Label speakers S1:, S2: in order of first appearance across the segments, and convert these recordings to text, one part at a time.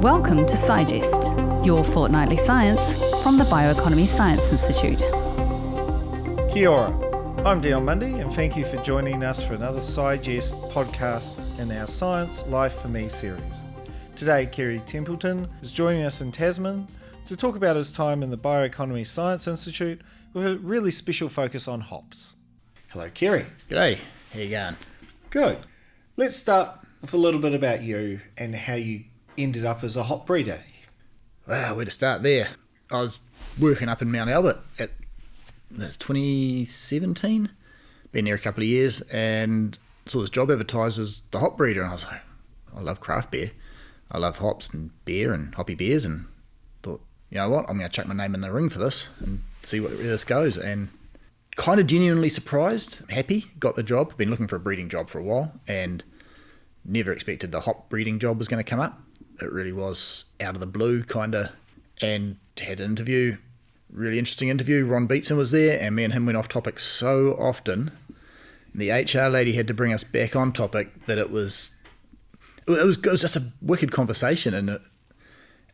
S1: Welcome to Sigest, your fortnightly science from the Bioeconomy Science Institute.
S2: Kia ora, I'm Dion Mundy and thank you for joining us for another Sigest podcast in our Science Life for Me series. Today, Kerry Templeton is joining us in Tasman to talk about his time in the Bioeconomy Science Institute with a really special focus on hops. Hello, Kerry.
S3: G'day, how you going?
S2: Good. Let's start with a little bit about you and how you ended up as a hop breeder.
S3: Well, where to start there? I was working up in Mount Albert at 2017, been there a couple of years, and saw this job advertised as the hop breeder, and I was like, I love craft beer. I love hops and beer and hoppy beers, and thought, you know what, I'm going to chuck my name in the ring for this and see where this goes. And kind of genuinely surprised, happy, got the job. Been looking for a breeding job for a while and never expected the hop breeding job was going to come up. It really was out of the blue, kind of, and had an interview, really interesting interview. Ron Beatson was there, and me and him went off topic so often. The HR lady had to bring us back on topic that it was just a wicked conversation, and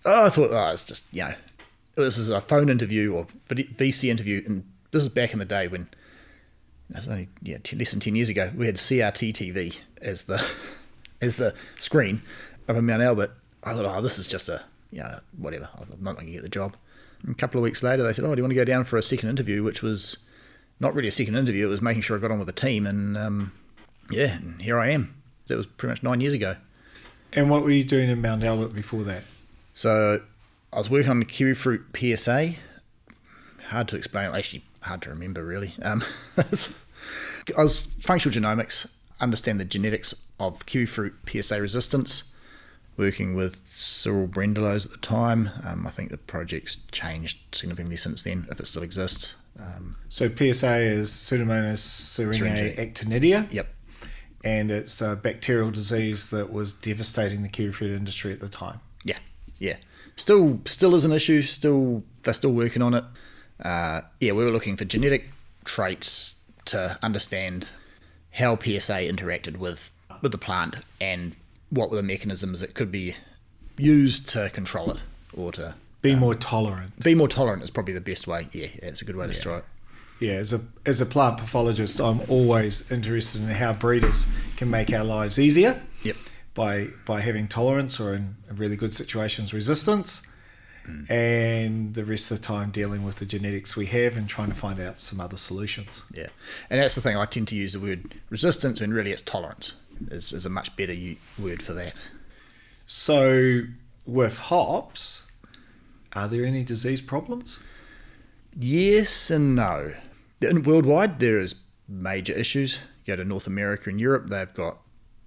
S3: I thought, it's just, this was a phone interview or VC interview, and this is back in the day when, it was only less than 10 years ago, we had CRT TV as the screen up in Mount Albert. I thought, this is just whatever, I'm not going to get the job. And a couple of weeks later, they said, do you want to go down for a second interview, which was not really a second interview, it was making sure I got on with the team, and and here I am. That was pretty much 9 years ago.
S2: And what were you doing in Mount Albert before that?
S3: So I was working on the kiwi fruit PSA. Hard to explain, actually hard to remember really. I was functional genomics, understand the genetics of kiwi fruit PSA resistance, working with Cyril Brendelows at the time. I think the project's changed significantly since then, if it still exists.
S2: So PSA is Pseudomonas syringae actinidia.
S3: Yep.
S2: And it's a bacterial disease that was devastating the kiwi fruit industry at the time.
S3: Yeah. Still is an issue. They're still working on it. We were looking for genetic traits to understand how PSA interacted with the plant and what were the mechanisms that could be used to control it or to
S2: be more tolerant.
S3: Be more tolerant is probably the best way. Yeah, it's a good way to describe it.
S2: Yeah, as a plant pathologist, I'm always interested in how breeders can make our lives easier.
S3: Yep.
S2: By having tolerance, or in really good situations, resistance, and the rest of the time dealing with the genetics we have and trying to find out some other solutions.
S3: Yeah, and that's the thing. I tend to use the word resistance when really it's tolerance. Is a much better word for that.
S2: So with hops, are there any disease problems?
S3: Yes and no. Worldwide, there is major issues. You go to North America and Europe, they've got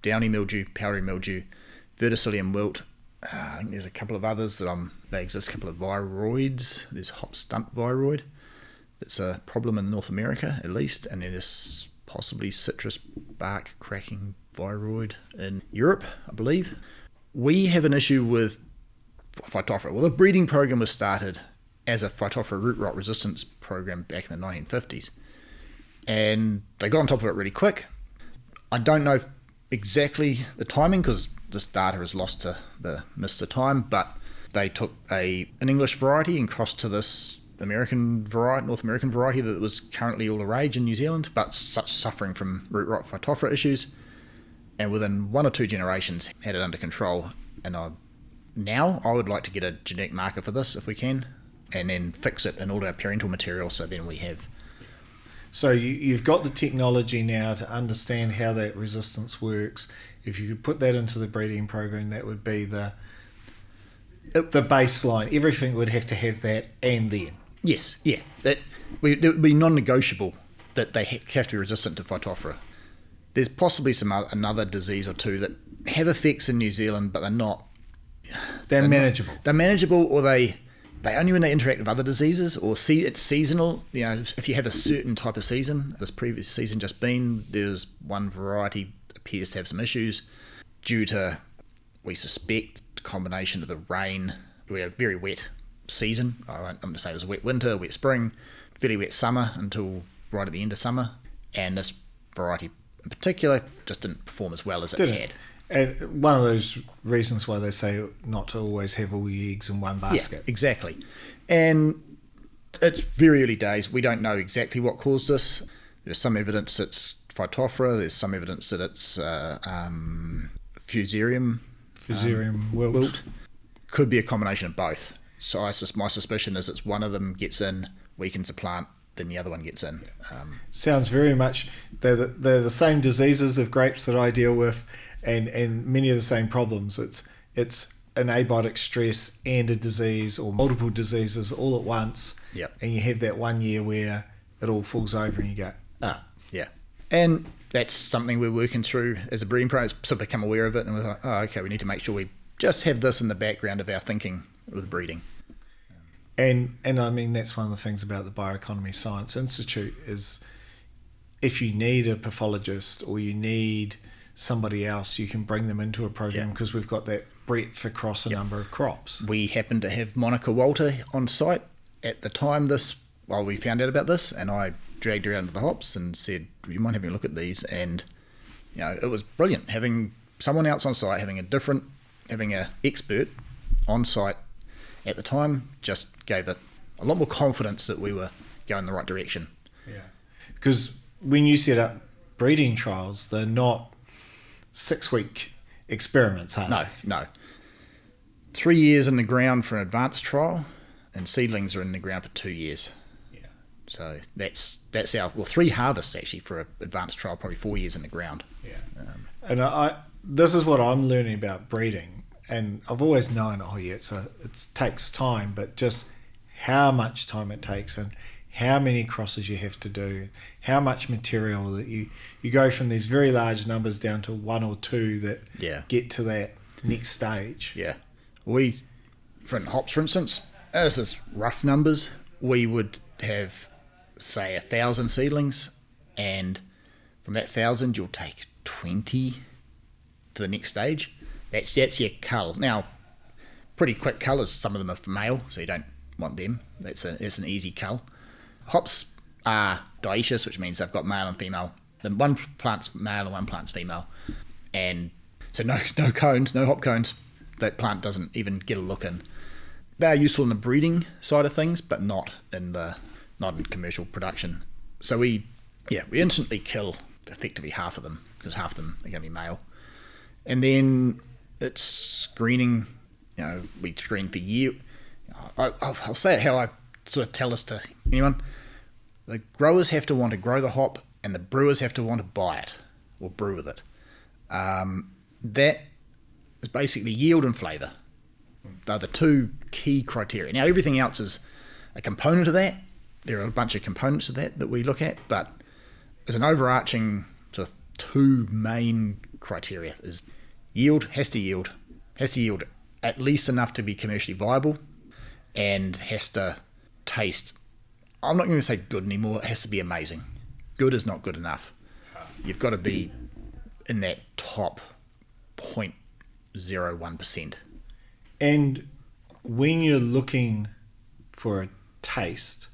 S3: downy mildew, powdery mildew, verticillium wilt. I think there's a couple of others they exist, a couple of viroids. There's hop stunt viroid. That's a problem in North America, at least, and then there's possibly citrus bark cracking viroid in Europe, I believe. We have an issue with Phytophthora. Well, the breeding program was started as a Phytophthora root rot resistance program back in the 1950s. And they got on top of it really quick. I don't know exactly the timing because this data is lost to the mist of time, but they took an English variety and crossed to this American variety, North American variety that was currently all the rage in New Zealand, but suffering from root rot Phytophthora issues. And within 1 or 2 generations, had it under control. And now I would like to get a genetic marker for this if we can, and then fix it in all our parental material, so then we have.
S2: So you've got the technology now to understand how that resistance works. If you could put that into the breeding program, that would be the baseline. Everything would have to have that and then.
S3: Yes, yeah. It would be non-negotiable that they have to be resistant to Phytophthora. There's possibly another disease or two that have effects in New Zealand, but they're not.
S2: They're manageable.
S3: They're manageable, or they only when they interact with other diseases, or it's seasonal. If you have a certain type of season, this previous season just been, there's one variety appears to have some issues due to, we suspect, a combination of the rain. We had a very wet season. I'm going to say it was a wet winter, wet spring, fairly wet summer until right at the end of summer, and this variety in particular just didn't perform as well as it had.
S2: And one of those reasons why they say not to always have all your eggs in one basket.
S3: Yeah, exactly. And it's very early days. We don't know exactly what caused this. There's some evidence it's Phytophthora. There's some evidence that it's Fusarium wilt. Could be a combination of both. So my suspicion is it's one of them gets in, weakens the plant, then the other one gets in.
S2: Sounds very much, they're the same diseases of grapes that I deal with, and many of the same problems. It's an abiotic stress and a disease, or multiple diseases all at once.
S3: Yep.
S2: And you have that 1 year where it all falls over and you go,
S3: Yeah. And that's something we're working through as a breeding program. Sort of become aware of it, and we're like, okay, we need to make sure we just have this in the background of our thinking with breeding.
S2: And I mean, that's one of the things about the Bioeconomy Science Institute is if you need a pathologist or you need somebody else, you can bring them into a program because we've got that breadth across a number of crops.
S3: We happened to have Monica Walter on site at the time we found out about this, and I dragged her out into the hops and said, do you mind having a look at these? And it was brilliant having someone else on site, having an expert on site at the time just gave it a lot more confidence that we were going the right direction.
S2: Yeah, because when you set up breeding trials, they're not 6-week experiments, are they?
S3: No. 3 years in the ground for an advanced trial, and seedlings are in the ground for 2 years.
S2: Yeah.
S3: So that's our 3 harvests actually for an advanced trial, probably 4 years in the ground.
S2: Yeah. And this is what I'm learning about breeding, and I've always known, it takes time, but just how much time it takes and how many crosses you have to do, how much material that you go from these very large numbers down to 1 or 2 that get to that next stage.
S3: Yeah. For hops, for instance, this is rough numbers, we would have, say, 1,000 seedlings, and from that 1,000 you'll take 20 to the next stage. That's your cull. Now, pretty quick cullers, some of them are for male, so you don't want them. It's an easy cull. Hops are dioecious, which means they've got male and female. The one plant's male and one plant's female. And so no cones, no hop cones. That plant doesn't even get a look in. They're useful in the breeding side of things, but not in commercial production. So we instantly kill effectively half of them, because half of them are going to be male. And then it's screening. We screen for year. I'll say it how I sort of tell this to anyone. The growers have to want to grow the hop, and the brewers have to want to buy it or brew with it. That is basically yield and flavour. They're the 2 key criteria. Now, everything else is a component of that. There are a bunch of components of that we look at, but as an overarching sort of 2 main criteria is yield has to yield at least enough to be commercially viable, and has to taste, I'm not going to say good anymore, it has to be amazing. Good is not good enough. You've got to be in that top 0.01%.
S2: And when you're looking for a taste,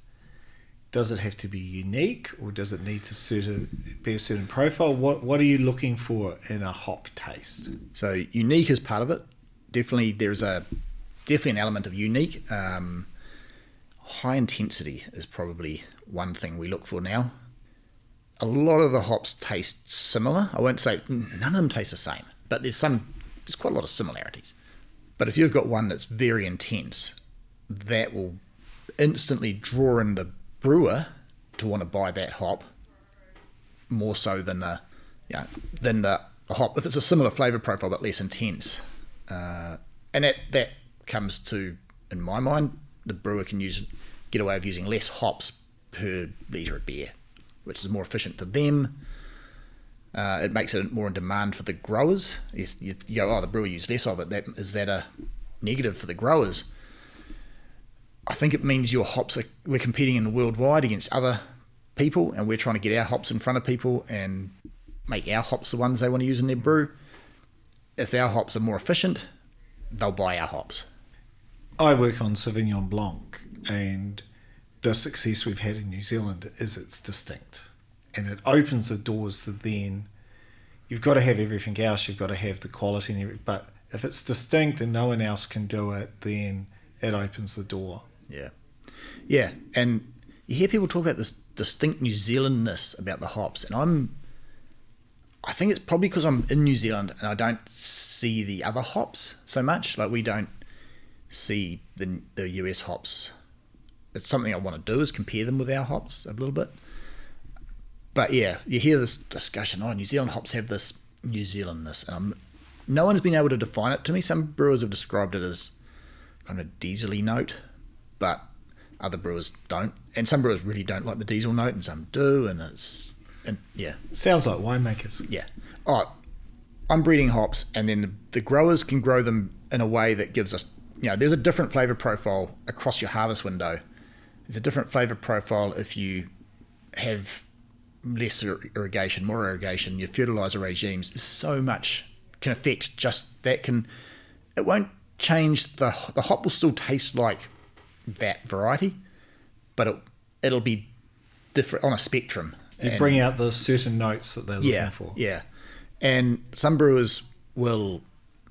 S2: does it have to be unique, or does it need to be a certain profile? What are you looking for in a hop taste?
S3: So unique is part of it. Definitely, there's definitely an element of unique. High intensity is probably one thing we look for now. A lot of the hops taste similar. I won't say none of them taste the same, but there's quite a lot of similarities. But if you've got one that's very intense, that will instantly draw in the brewer to want to buy that hop more so than the hop. If it's a similar flavour profile but less intense, and that comes to, in my mind, the brewer can get away with using less hops per litre of beer, which is more efficient for them. It makes it more in demand for the growers. You go, the brewer used less of it. Is that a negative for the growers? I think it means we're competing in the worldwide against other people, and we're trying to get our hops in front of people and make our hops the ones they want to use in their brew. If our hops are more efficient, they'll buy our hops.
S2: I work on Sauvignon Blanc, and the success we've had in New Zealand is it's distinct, and it opens the doors to then you've got to have everything else. You've got to have the quality and everything. But if it's distinct and no one else can do it, then it opens the door.
S3: Yeah. Yeah, and you hear people talk about this distinct New Zealandness about the hops, and I think it's probably because I'm in New Zealand and I don't see the other hops so much. Like, we don't see the US hops. It's something I want to do, is compare them with our hops a little bit. But yeah, you hear this discussion, New Zealand hops have this New Zealandness. And no one has been able to define it to me. Some brewers have described it as kind of diesel-y note, but other brewers don't. And some brewers really don't like the diesel note, and some do, and yeah.
S2: Sounds like winemakers.
S3: Yeah. I'm breeding hops, and then the growers can grow them in a way that gives us, there's a different flavour profile across your harvest window. There's a different flavour profile if you have less irrigation, more irrigation, your fertiliser regimes. There's so much can affect just that. It won't change, the hop will still taste like that variety, but it'll be different on a spectrum.
S2: You bring out the certain notes that they're looking for.
S3: Yeah. And some brewers will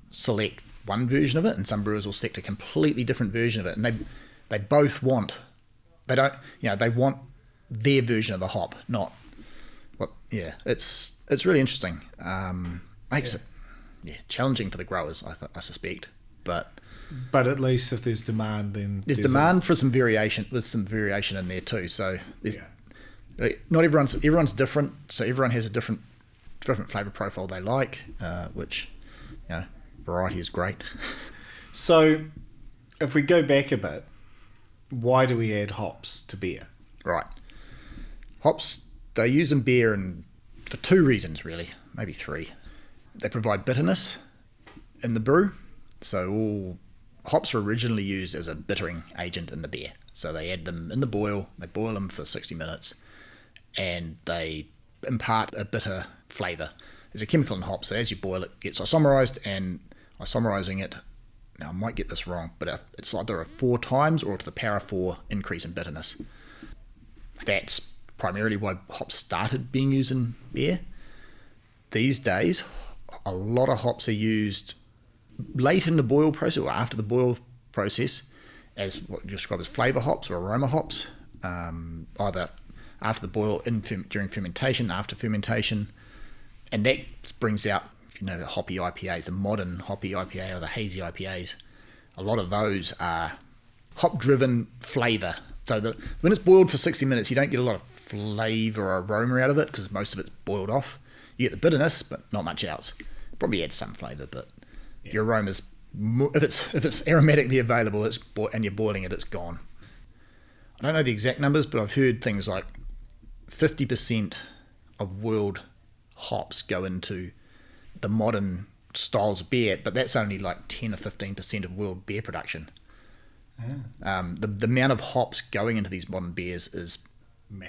S3: select one version of it, and some brewers will select a completely different version of it. And they both want, they want their version of the hop, not what. Yeah, it's really interesting. Makes it challenging for the growers, I suspect. But
S2: at least if there's demand, then
S3: there's demand for some variation. There's some variation in there too. So there's. Not everyone's different, so everyone has a different flavour profile they like, which, variety is great.
S2: So, if we go back a bit, why do we add hops to beer?
S3: Right. Hops, they use in beer for two reasons, really, maybe three. They provide bitterness in the brew. So all hops were originally used as a bittering agent in the beer. So they add them in the boil, they boil them for 60 minutes, and they impart a bitter flavour. There's a chemical in hops, so as you boil it gets isomerised, and isomerising it, now I might get this wrong, but it's either a 4 times or to the power of 4 increase in bitterness. That's primarily why hops started being used in beer. These days, a lot of hops are used late in the boil process or after the boil process as what you describe as flavour hops or aroma hops, either after the boil, during fermentation, after fermentation, and that brings out, the hoppy IPAs, the modern hoppy IPA or the hazy IPAs. A lot of those are hop-driven flavour. So when it's boiled for 60 minutes, you don't get a lot of flavour or aroma out of it because most of it's boiled off. You get the bitterness, but not much else. Probably adds some flavour, but your aroma's, if it's aromatically available, and you're boiling it, it's gone. I don't know the exact numbers, but I've heard things like 50% of world hops go into the modern styles of beer, but that's only like 10 or 15% of world beer production. The amount of hops going into these modern beers is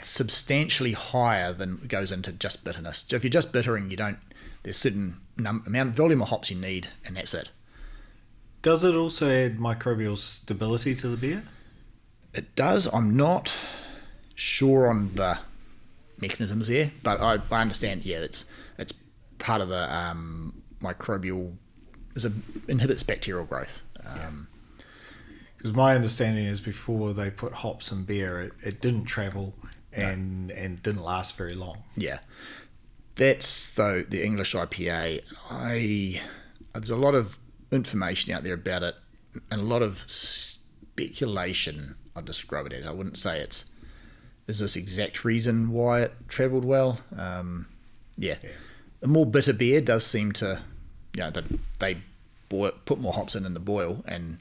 S3: substantially higher than goes into just bitterness. So if you're just bittering, there's certain amount of volume of hops you need, and that's it.
S2: Does it also add microbial stability to the beer?
S3: It does. I'm not sure on the mechanisms there, but I understand. Yeah, it's part of the microbial. It inhibits bacterial growth.
S2: Because my understanding is before they put hops in beer, it didn't travel and didn't last very long.
S3: Yeah, that's though the English IPA. There's a lot of information out there about it, and a lot of speculation. I'd describe it as. I wouldn't say there's this exact reason why it travelled well. The more bitter beer does seem to, they put more hops in the boil, and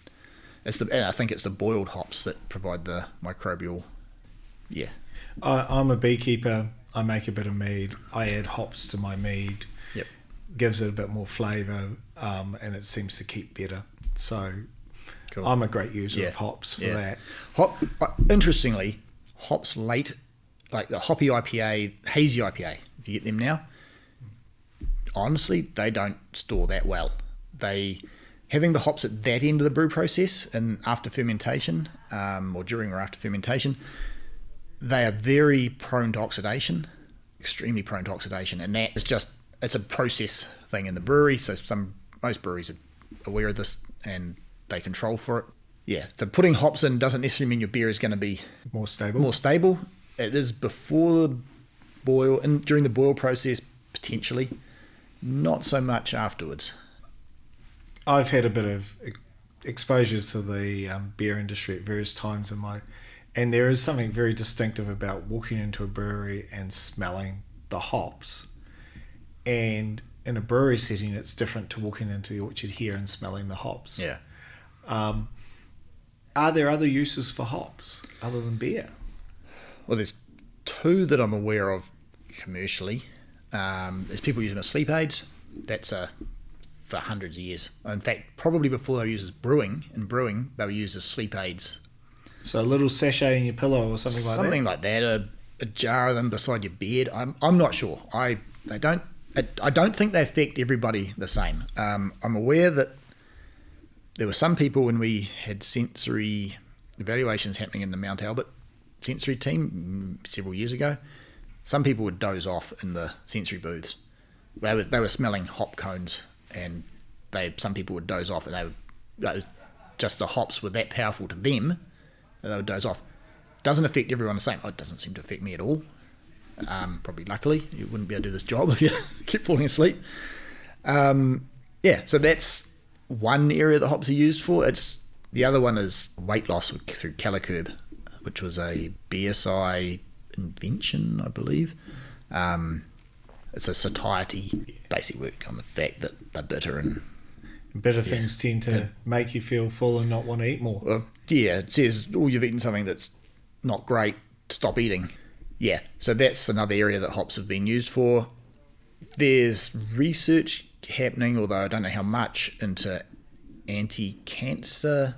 S3: I think it's the boiled hops that provide the microbial. Yeah.
S2: I'm a beekeeper. I make a bit of mead. I add hops to my mead.
S3: Yep.
S2: Gives it a bit more flavour, and it seems to keep better. So
S3: cool.
S2: I'm a great user of hops for that.
S3: Interestingly, hops late, like the hoppy IPA, hazy IPA, if you get them now, honestly, they don't store that well. Having the hops at that end of the brew process and after fermentation, or during or after fermentation, they are very prone to oxidation, extremely prone to oxidation, and that is just it's a process thing in the brewery. So most breweries are aware of this and they control for it. Yeah, so putting hops in doesn't necessarily mean your beer is going to be
S2: More stable.
S3: It is before the boil and during the boil process, potentially. Not so much afterwards.
S2: I've had a bit of exposure to the beer industry at various times and there is something very distinctive about walking into a brewery and smelling the hops. And in a brewery setting, it's different to walking into the orchard here and smelling the hops.
S3: Yeah.
S2: Are there other uses for hops other than beer?
S3: Well, there's two that I'm aware of commercially. There's people using them as sleep aids. That's for hundreds of years. In fact, probably before they were used as brewing, they were used as sleep aids.
S2: So a little sachet in your pillow or something like that?
S3: Something like that, a jar of them beside your bed. I'm not sure. I don't think they affect everybody the same. I'm aware that there were some people when we had sensory evaluations happening in the Mount Albert sensory team several years ago. Some people would doze off in the sensory booths. They were smelling hop cones, and some people would doze off, and just the hops were that powerful to them that they would doze off. Doesn't affect everyone the same. It doesn't seem to affect me at all. Probably luckily, you wouldn't be able to do this job if you keep falling asleep. So that's one area that hops are used for. The other one is weight loss through catalogue, which was a BSI invention, I believe. It's a satiety, basic work on the fact that they're bitter and
S2: bitter things tend to make you feel full and not want to eat more.
S3: Well, yeah, it says, you've eaten something that's not great, stop eating. Yeah, so that's another area that hops have been used for. There's research happening, although I don't know how much, into anti-cancer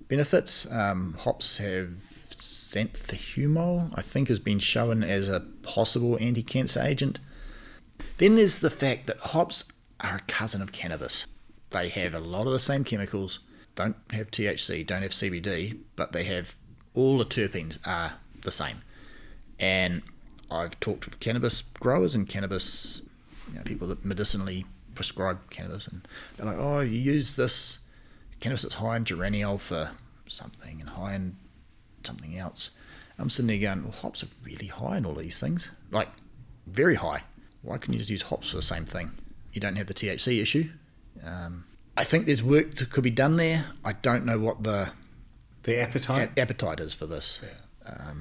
S3: benefits. Hops have xanthomycin, I think, has been shown as a possible anti-cancer agent. Then there's the fact that hops are a cousin of cannabis. They have a lot of the same chemicals, don't have THC, don't have CBD, but they have all the terpenes are the same. And I've talked with cannabis growers and cannabis, people that medicinally prescribe cannabis, and they're like, oh, you use this cannabis that's high in geraniol for something and high in something else. I'm sitting there going, well, hops are really high in all these things, like very high. Why couldn't you just use hops for the same thing? You don't have the THC issue. I think there's work that could be done there. I don't know what the appetite is for this. Yeah.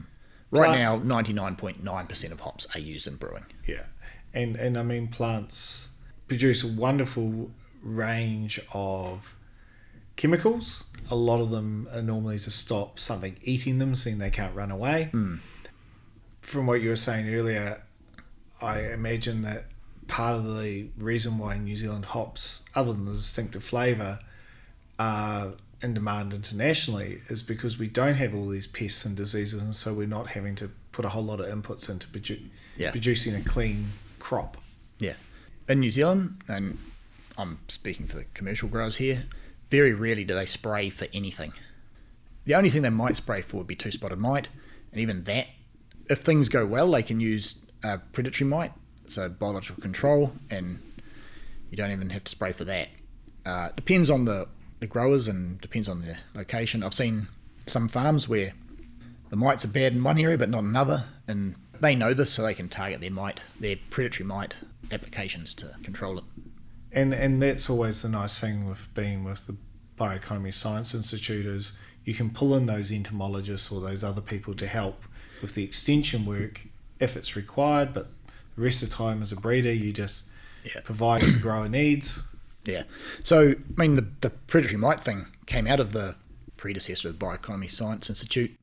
S3: Right now, 99.9% of hops are used in brewing.
S2: Yeah, and I mean, plants produce a wonderful range of chemicals. A lot of them are normally to stop something eating them, seeing they can't run away. From what you were saying earlier, I imagine that part of the reason why New Zealand hops, other than the distinctive flavour, are in demand internationally is because we don't have all these pests and diseases, and so we're not having to put a whole lot of inputs into producing a clean crop.
S3: Yeah. In New Zealand, and I'm speaking for the commercial growers here, very rarely do they spray for anything. The only thing they might spray for would be two-spotted mite, and even that, if things go well, they can use predatory mite, so biological control, and you don't even have to spray for that. Depends on the growers and depends on the location. I've seen some farms where the mites are bad in one area but not another, and they know this, so they can target their predatory mite applications to control it.
S2: And that's always the nice thing with being with the Bioeconomy Science Institute is you can pull in those entomologists or those other people to help with the extension work if it's required, but the rest of the time as a breeder you just provide what the grower needs.
S3: Yeah. So, I mean, the predatory mite thing came out of the predecessor of the Bioeconomy Science Institute.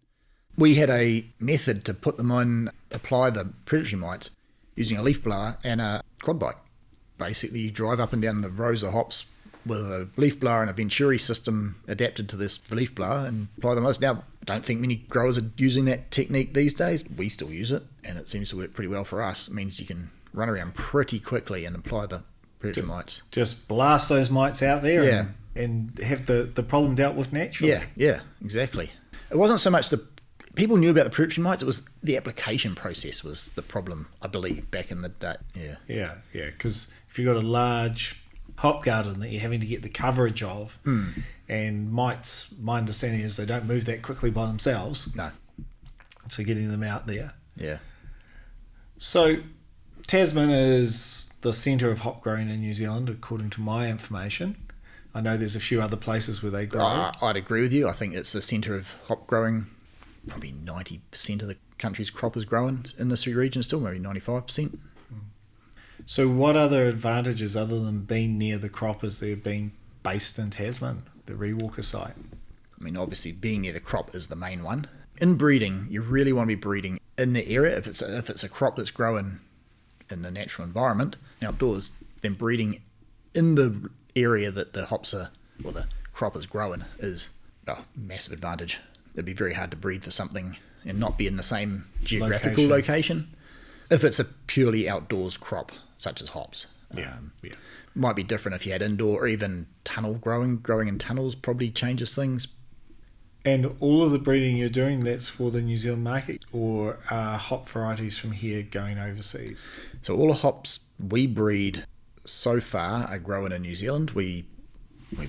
S3: We had a method to put them on, apply the predatory mites using a leaf blower and a quad bike. Basically, you drive up and down the rows of hops with a leaf blower and a Venturi system adapted to this leaf blower and apply them. Now, I don't think many growers are using that technique these days. We still use it, and it seems to work pretty well for us. It means you can run around pretty quickly and apply the predatory mites. Just
S2: blast those mites out there and have the problem dealt with naturally.
S3: Yeah, exactly. It wasn't so much people knew about the predatory mites. It was the application process was the problem, I believe, back in the day.
S2: Yeah, because if you've got a large hop garden that you're having to get the coverage of, and mites, my understanding is they don't move that quickly by themselves.
S3: No.
S2: So getting them out there.
S3: Yeah.
S2: So Tasman is the centre of hop growing in New Zealand, according to my information. I know there's a few other places where they grow.
S3: I'd agree with you. I think it's the centre of hop growing. Probably 90% of the country's crop is growing in this region still, maybe 95%.
S2: So what other advantages other than being near the crop is there being based in Tasman, the Rewalker site?
S3: I mean, obviously being near the crop is the main one. In breeding, you really want to be breeding in the area. If it's a crop that's growing in the natural environment, outdoors, then breeding in the area that the hops are, or the crop is growing is a massive advantage. It'd be very hard to breed for something and not be in the same geographical location. If it's a purely outdoors crop, such as hops. Might be different if you had indoor or even tunnel growing. Growing in tunnels probably changes things.
S2: And all of the breeding you're doing, that's for the New Zealand market, or are hop varieties from here going overseas?
S3: So all the hops we breed so far are grown in New Zealand. We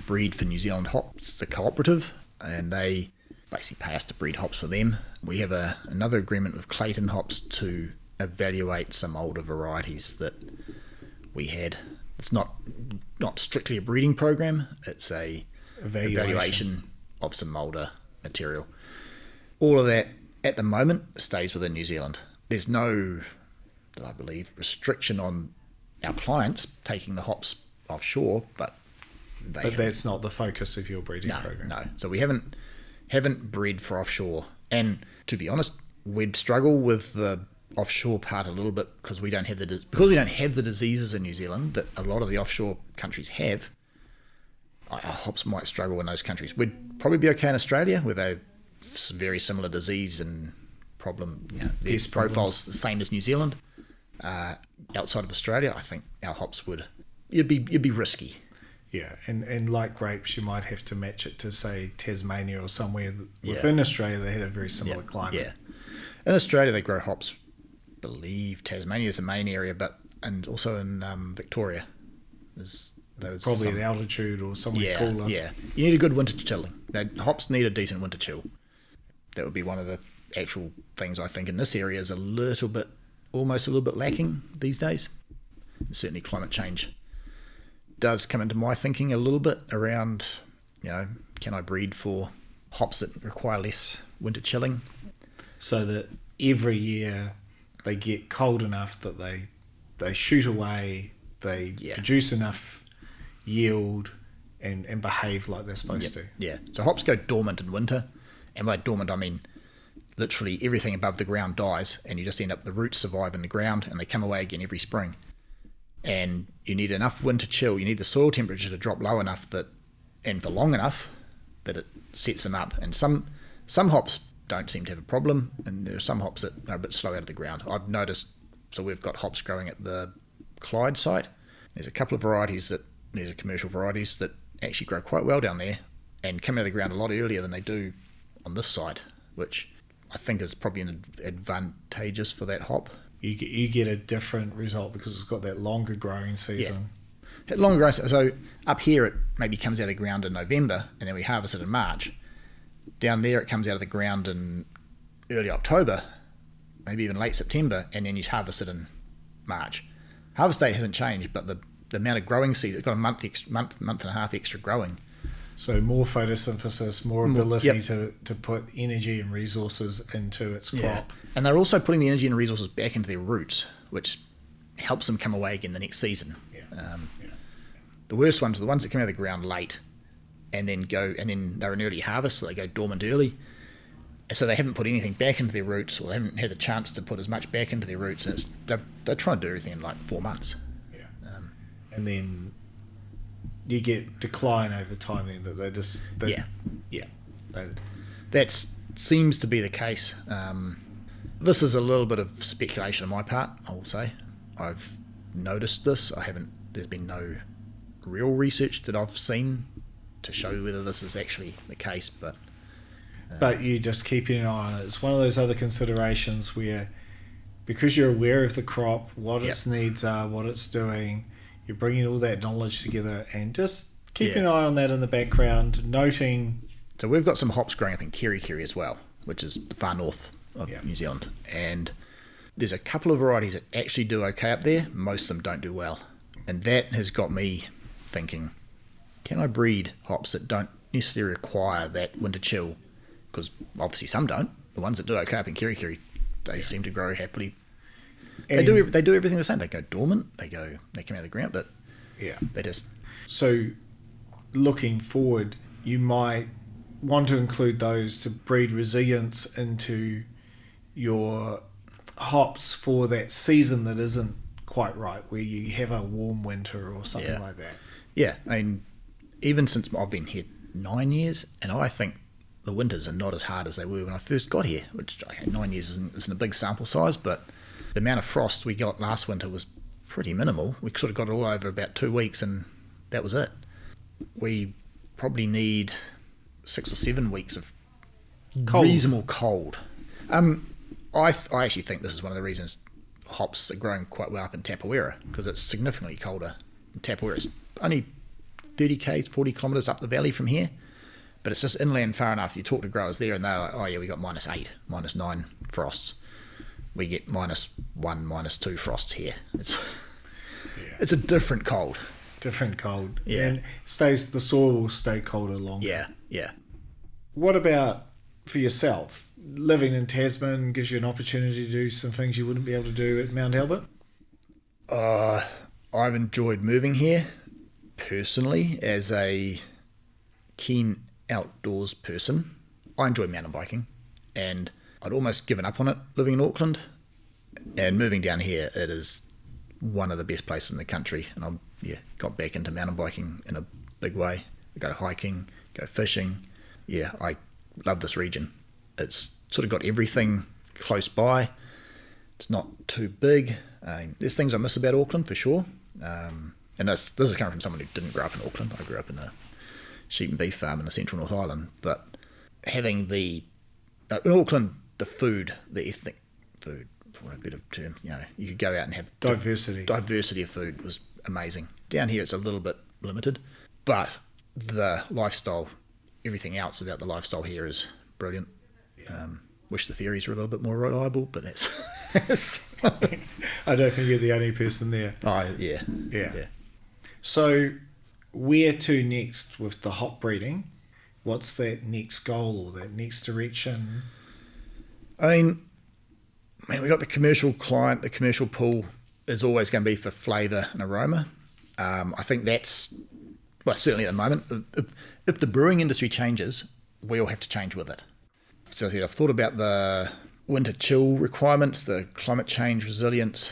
S3: breed for New Zealand Hops, the cooperative, and they basically pay us to breed hops for them. We have another agreement with Clayton Hops to evaluate some older varieties that we had. It's not strictly a breeding program. It's a evaluation of some older material. All of that at the moment stays within New Zealand. There's no, that I believe, restriction on our clients taking the hops offshore, but
S2: that's not the focus of your breeding program.
S3: No. So we haven't bred for offshore, and to be honest, we'd struggle with the offshore part a little bit because we don't have the diseases in New Zealand that a lot of the offshore countries have. Our hops might struggle in those countries. We'd probably be okay in Australia with a very similar disease and problem. Their profile's the same as New Zealand. Outside of Australia, I think our hops you'd be risky.
S2: Yeah, and like grapes, you might have to match it to, say, Tasmania or somewhere within Australia that had a very similar climate.
S3: Yeah. In Australia, they grow hops. I believe Tasmania is the main area, and also in Victoria.
S2: Probably at altitude or somewhere cooler.
S3: Yeah, you need a good winter chilling. Hops need a decent winter chill. That would be one of the actual things I think in this area is almost a little bit lacking these days. Certainly climate change does come into my thinking a little bit around, can I breed for hops that require less winter chilling?
S2: So that every year they get cold enough that they shoot away, they produce enough yield and behave like they're supposed to.
S3: Yeah, so hops go dormant in winter, and by dormant I mean literally everything above the ground dies, and you just end up, the roots survive in the ground and they come away again every spring. And you need enough winter chill, you need the soil temperature to drop low enough and for long enough that it sets them up. And some hops don't seem to have a problem, and there are some hops that are a bit slow out of the ground. I've noticed, so we've got hops growing at the Clyde site. There's a couple of commercial varieties that actually grow quite well down there and come out of the ground a lot earlier than they do on this site, which I think is probably advantageous for that hop.
S2: You get a different result because it's got that longer growing season.
S3: Yeah. Longer growing season. So up here it maybe comes out of the ground in November and then we harvest it in March. Down there it comes out of the ground in early October, maybe even late September, and then you harvest it in March. Harvest date hasn't changed, but the amount of growing season, it's got a month and a half extra growing.
S2: So more photosynthesis, more ability to put energy and resources into its crop.
S3: Yeah. And they're also putting the energy and resources back into their roots, which helps them come away again the next season. The worst ones are the ones that come out of the ground late and then they're an early harvest, so they go dormant early. So they haven't put anything back into their roots, or they haven't had a chance to put as much back into their roots, and they're trying to do everything in like 4 months.
S2: And then you get decline over time then, that
S3: that seems to be the case. This is a little bit of speculation on my part, I will say. I've noticed this. There's been no real research that I've seen to show whether this is actually the case, but
S2: But you just keeping an eye on it. It's one of those other considerations where, because you're aware of the crop, what its needs are, what it's doing, you're bringing all that knowledge together and just keeping an eye on that in the background, noting.
S3: So we've got some hops growing up in Kerry as well, which is far north of New Zealand. And there's a couple of varieties that actually do okay up there. Most of them don't do well. And that has got me thinking, can I breed hops that don't necessarily require that winter chill? Because obviously some don't. The ones that do okay up in Kerry, they seem to grow happily. And they do everything the same. They go dormant. They come out of the ground, but they just.
S2: So, looking forward, you might want to include those to breed resilience into your hops for that season that isn't quite right, where you have a warm winter or something like that. Yeah,
S3: I mean, even since I've been here 9 years, and I think the winters are not as hard as they were when I first got here, which 9 years isn't a big sample size, but the amount of frost we got last winter was pretty minimal. We sort of got it all over about 2 weeks and that was it. We probably need 6 or 7 weeks of reasonable cold. I actually think this is one of the reasons hops are growing quite well up in Tapawera, because it's significantly colder. Tapawera is only 30 k's, 40 kilometres up the valley from here, but it's just inland far enough. You talk to growers there and they're like, oh yeah, we got -8, -9 frosts. We get -1, -2 frosts here. It's a different cold.
S2: Different cold.
S3: Yeah.
S2: And the soil will stay colder longer.
S3: Yeah.
S2: What about for yourself? Living in Tasman gives you an opportunity to do some things you wouldn't be able to do at Mount Albert?
S3: I've enjoyed moving here personally as a keen outdoors person. I enjoy mountain biking, and I'd almost given up on it living in Auckland, and moving down here, it is one of the best places in the country, and I've got back into mountain biking in a big way. I go hiking, go fishing. I love this region. It's sort of got everything close by. It's not too big. There's things I miss about Auckland for sure, and this is coming from someone who didn't grow up in Auckland. I grew up in a sheep and beef farm in the central North Island, but having in Auckland, the ethnic food, for a better term, you could go out and have diversity of food was amazing. Down here it's a little bit limited, but the lifestyle, everything else about the lifestyle here is brilliant. Wish the ferries were a little bit more reliable, but that's
S2: I don't think you're the only person there.
S3: Yeah.
S2: So where to next with the hop breeding? What's that next goal or that next direction?
S3: I mean, we got the commercial client. The commercial pool is always going to be for flavour and aroma. I think that's, certainly at the moment. If the brewing industry changes, we all have to change with it. So I've thought about the winter chill requirements, the climate change resilience.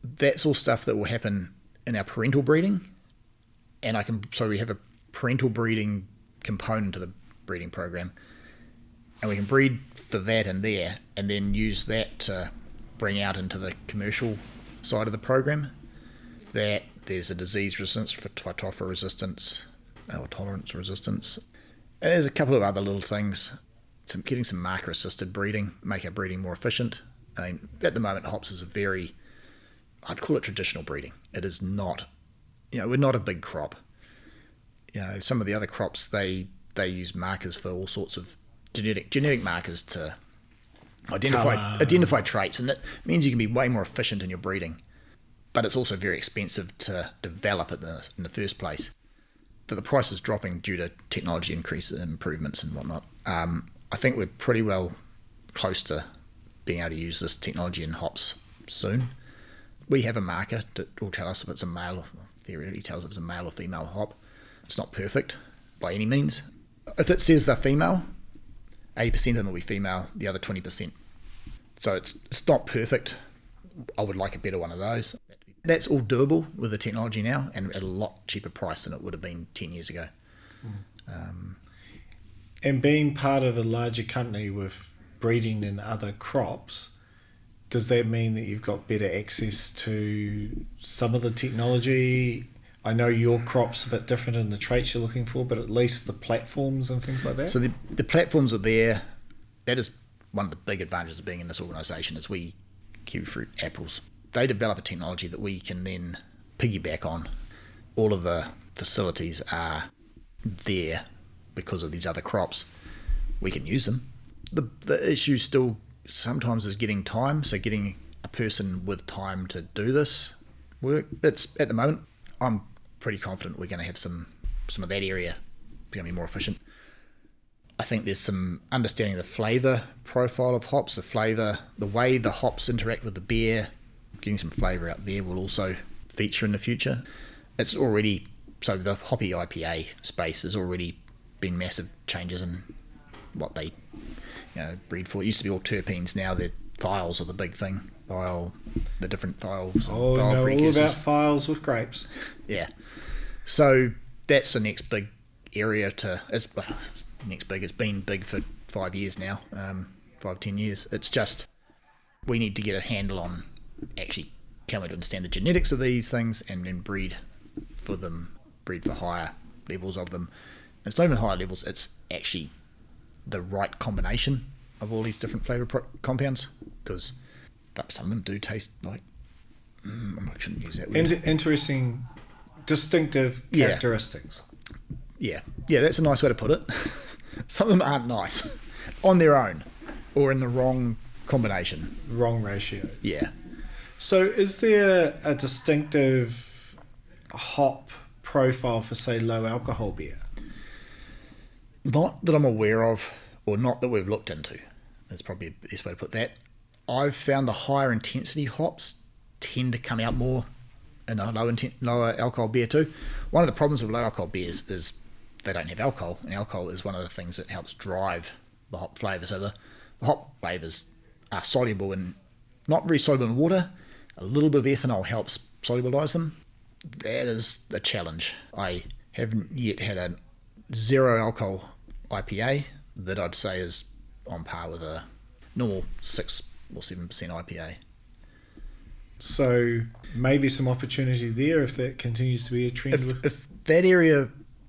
S3: That's all stuff that will happen in our parental breeding, and we have a parental breeding component to the breeding program, and we can breed for that and there, and then use that to bring out into the commercial side of the program. That there's a disease resistance for phytophthora resistance or tolerance resistance. And there's a couple of other little things. Getting some marker assisted breeding, make our breeding more efficient. I mean, at the moment, hops is I'd call it traditional breeding. It is not, we're not a big crop. Some of the other crops, they use markers for all sorts of genetic markers to identify traits, and that means you can be way more efficient in your breeding. But it's also very expensive to develop it in the first place. But the price is dropping due to technology increases, improvements and whatnot. I think we're pretty well close to being able to use this technology in hops soon. We have a marker that will tell us if it's a male, or theoretically tells if it's a male or female hop. It's not perfect by any means. If it says they're female, 80% of them will be female, the other 20%. So it's not perfect. I would like a better one of those. That's all doable with the technology now, and at a lot cheaper price than it would have been 10 years ago.
S2: And being part of a larger company with breeding in other crops, does that mean that you've got better access to some of the technology? I know your crop's a bit different in the traits you're looking for, but at least the platforms and things like that?
S3: So the platforms are there. that is one of the big advantages of being in this organisation is we, kiwifruit apples, they develop a technology that we can then piggyback on. All of the facilities are there because of these other crops. We can use them. The issue still sometimes is getting time, so getting a person with time to do this work. It's at the moment, I'm pretty confident we're going to have some of that area becoming more efficient. I think there's some understanding the flavour profile of hops, the way the hops interact with the beer, getting some flavour out there will also feature in the future. It's already, so the hoppy IPA space has already been massive changes in what they breed for. It used to be all terpenes, now the thiols are the big thing. The different thiols.
S2: Oh, no, all about thiols with grapes.
S3: Yeah. So that's the next big area it's been big for 5 years now, 5-10 years. It's just, we need to get a handle on actually can we understand the genetics of these things and then breed for higher levels of them. And it's not even higher levels, it's actually the right combination of all these different flavour compounds, because some of them do taste like, I shouldn't use that word.
S2: Interesting, distinctive characteristics.
S3: Yeah, that's a nice way to put it. Some of them aren't nice on their own or in the wrong combination.
S2: Wrong ratio.
S3: Yeah.
S2: So is there a distinctive hop profile for, say, low alcohol beer?
S3: Not that I'm aware of, or not that we've looked into. That's probably the best way to put that. I've found the higher intensity hops tend to come out more in a lower alcohol beer too. One of the problems with low alcohol beers is they don't have alcohol, and alcohol is one of the things that helps drive the hop flavour. So the hop flavours are soluble in, not very soluble in water. A little bit of ethanol helps solubilise them. That is the challenge. I haven't yet had a 0 alcohol IPA that I'd say is on par with a normal 6 or 7% IPA.
S2: So maybe some opportunity there if that continues to be a trend.
S3: If that area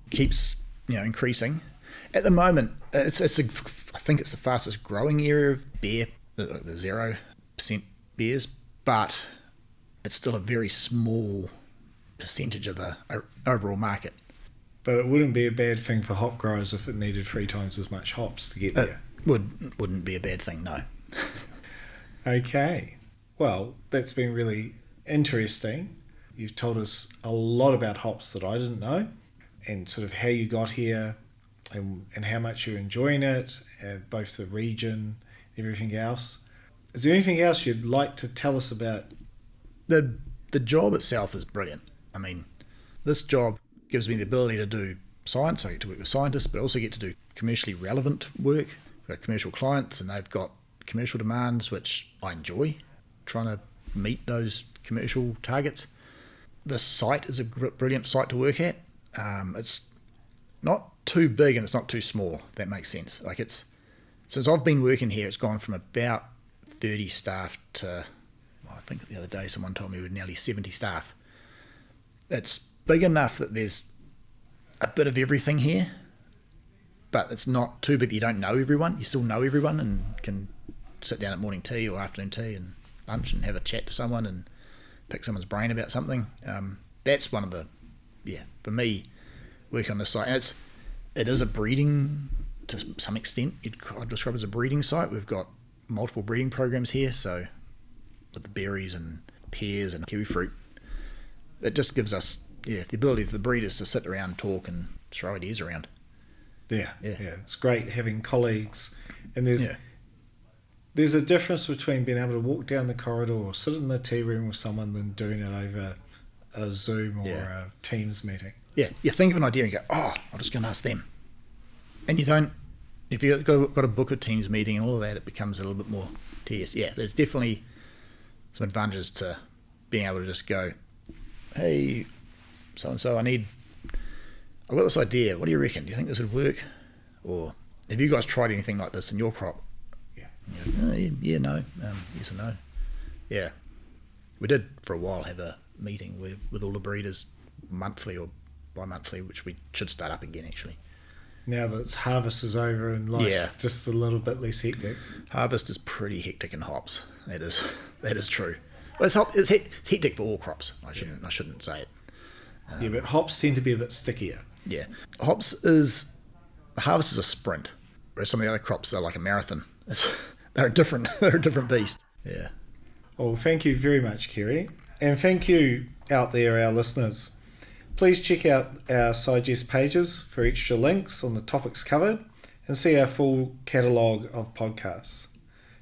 S3: keeps increasing, at the moment I think it's the fastest growing area of beer, the 0% beers, but it's still a very small percentage of the overall market.
S2: But it wouldn't be a bad thing for hop growers if it needed 3 times as much hops to get there.
S3: Wouldn't be a bad thing, no.
S2: Okay. Well, that's been really interesting. You've told us a lot about hops that I didn't know, and sort of how you got here and how much you're enjoying it, both the region and everything else. Is there anything else you'd like to tell us about?
S3: The job itself is brilliant. I mean, this job gives me the ability to do science. I get to work with scientists, but I also get to do commercially relevant work. We've got commercial clients and they've got commercial demands, which I enjoy, trying to meet those commercial targets. The site is a brilliant site to work at. It's not too big and it's not too small, if that makes sense. Like since I've been working here, it's gone from about 30 staff to, I think the other day someone told me we were nearly 70 staff. It's big enough that there's a bit of everything here, but it's not too big that you don't know everyone. You still know everyone and can sit down at morning tea or afternoon tea and lunch and have a chat to someone and pick someone's brain about something. That's one of the, for me, working on this site. And it is a breeding, to some extent, I'd describe it as a breeding site. We've got multiple breeding programs here, so with the berries and pears and kiwi fruit, it just gives us the ability for the breeders to sit around, talk and throw ideas around.
S2: Yeah, it's great having colleagues, and there's a difference between being able to walk down the corridor or sit in the tea room with someone than doing it over a Zoom or a Teams meeting. Yeah,
S3: you think of an idea and you go, I'll just go and ask them. And you don't, if you've got to book a Teams meeting and all of that, it becomes a little bit more tedious. Yeah, there's definitely some advantages to being able to just go, hey, so-and-so, I've got this idea. What do you reckon? Do you think this would work? Or have you guys tried anything like this in your crop?
S2: Yeah.
S3: No. Yes or no. Yeah. We did for a while have a meeting with all the breeders monthly or bi-monthly, which we should start up again actually.
S2: Now that harvest is over and life's just a little bit less hectic.
S3: Harvest is pretty hectic in hops. That is true. Well, it's hectic for all crops. I shouldn't say it.
S2: But hops tend to be a bit stickier.
S3: Yeah, harvest is a sprint, whereas some of the other crops are like a marathon. They're a different beast. Yeah.
S2: Well, thank you very much, Kerry, and thank you out there, our listeners. Please check out our Sigest pages for extra links on the topics covered and see our full catalogue of podcasts.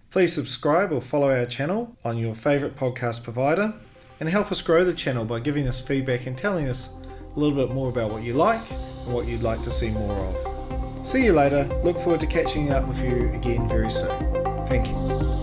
S2: Please subscribe or follow our channel on your favourite podcast provider and help us grow the channel by giving us feedback and telling us a little bit more about what you like and what you'd like to see more of. See you later. Look forward to catching up with you again very soon. Thank you.